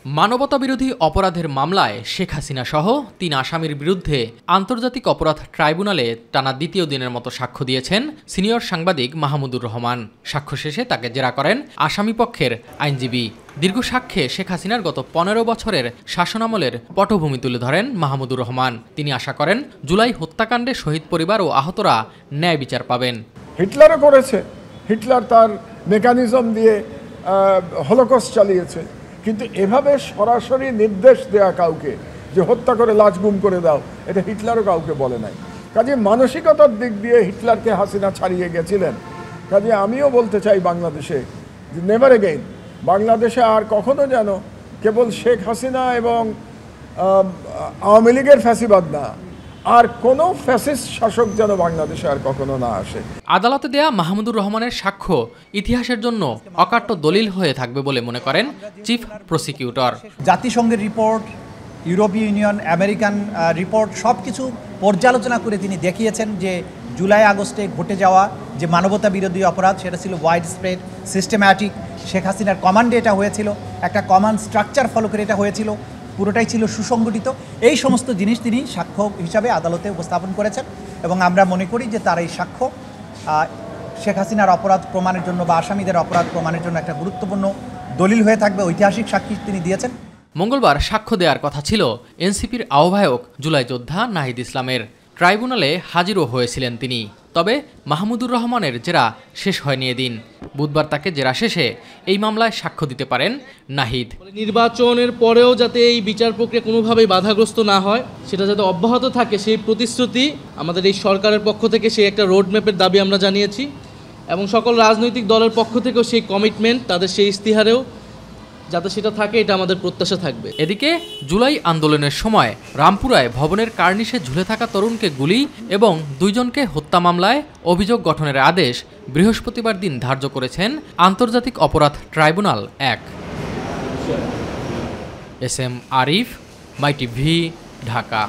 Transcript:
মানবতাবিরোধী অপরাধের মামলায় শেখ হাসিনা সহ ৩ আসামির বিরুদ্ধে আন্তর্জাতিক অপরাধ ট্রাইব্যুনালে টানা দ্বিতীয় দিনের মতো সাক্ষ্য দিয়েছেন সিনিয়র সাংবাদিক মাহমুদুর রহমান। সাক্ষ্য শেষে তাকে জেরা করেন আসামিপক্ষের আইনজীবী। দীর্ঘ সাক্ষ্যে শেখ হাসিনার গত ১৫ বছরের শাসনামলের পটভূমি তুলে ধরেন মাহমুদুর রহমান। তিনি আশা করেন জুলাই হত্যাকাণ্ডে শহীদ পরিবার ও আহতরা ন্যায় বিচার পাবেন। হিটলারও করেছে, হিটলার তার মেকানিজম দিয়ে হলোকস্ট চালিয়েছে, কিন্তু এভাবে সরাসরি নির্দেশ দেয়া কাউকে যে হত্যা করে লাশ গুম করে দাও, এটা হিটলারও কাউকে বলে নাই। কাজে মানসিকতার দিক দিয়ে হিটলারকে হাসিনা ছাড়িয়ে গেছিলেন। কাজে আমিও বলতে চাই বাংলাদেশে যে নেভার এগেইন, বাংলাদেশে আর কখনো যেন কেবল শেখ হাসিনা এবং আওয়ামী লীগের ফ্যাসিবাদ না, আর কোনো ফ্যাসিস্ট শাসক যেন বাংলাদেশে আর কখনো না আসে। আদালতে দেয়া মাহমুদুর রহমানের সাক্ষ্য ইতিহাসের জন্য অকাট্য দলিল হয়ে থাকবে বলে মনে করেন চিফ প্রসিকিউটর। জাতিসংঘের রিপোর্ট, ইউরোপীয় ইউনিয়ন, আমেরিকান রিপোর্ট সব কিছু পর্যালোচনা করে তিনি দেখিয়েছেন যে জুলাই আগস্টে ঘটে যাওয়া যে মানবতা বিরোধী অপরাধ, সেটা ছিল ওয়াইড স্প্রেড, সিস্টেম্যাটিক। শেখ হাসিনার কমান্ডে এটা হয়েছিল, একটা কমান্ড স্ট্রাকচার ফলো করে এটা হয়েছিল, পুরোটাই ছিল সুসংগঠিত। এই সমস্ত জিনিস তিনি সাক্ষ্য হিসাবে আদালতে উপস্থাপন করেছেন এবং আমরা মনে করি যে তার এই সাক্ষ্য শেখ হাসিনার অপরাধ প্রমাণের জন্য বা আসামিদের অপরাধ প্রমাণের জন্য একটা গুরুত্বপূর্ণ দলিল হয়ে থাকবে, ঐতিহাসিক সাক্ষী তিনি দিয়েছেন। মঙ্গলবার সাক্ষ্য দেওয়ার কথা ছিল এনসিপির আহ্বায়ক জুলাই যোদ্ধা নাহিদ ইসলামের। ট্রাইব্যুনালে হাজিরও হয়েছিলেন তিনি, তবে মাহমুদুর রহমানের জেরা শেষ হয়নি এদিন। বুধবার তাকে জেরা শেষে এই মামলায় সাক্ষ্য দিতে পারেন নাহিদ। নির্বাচনের পরেও যাতে এই বিচার প্রক্রিয়া কোনোভাবেই বাধাগ্রস্ত না হয়, সেটা যাতে অব্যাহত থাকে, সেই প্রতিশ্রুতি আমাদের এই সরকারের পক্ষ থেকে, সেই একটা রোডম্যাপের দাবি আমরা জানিয়েছি এবং সকল রাজনৈতিক দলের পক্ষ থেকেও সেই কমিটমেন্ট, তাদের সেই ইস্তিহারেও যাতে সেটা থাকে, এটা আমাদের প্রত্যাশা থাকবে। এদিকে জুলাই আন্দোলনের সময় রামপুরায় ভবনের কার্নিশে ঝুলে থাকা তরুণকে গুলি এবং 2 জনকে হত্যা মামলায় অভিযোগ গঠনের আদেশ বৃহস্পতিবার দিন ধার্য করেছেন আন্তর্জাতিক অপরাধ ট্রাইব্যুনাল 1। এস এম আরিফ, মাই টিভি, ঢাকা।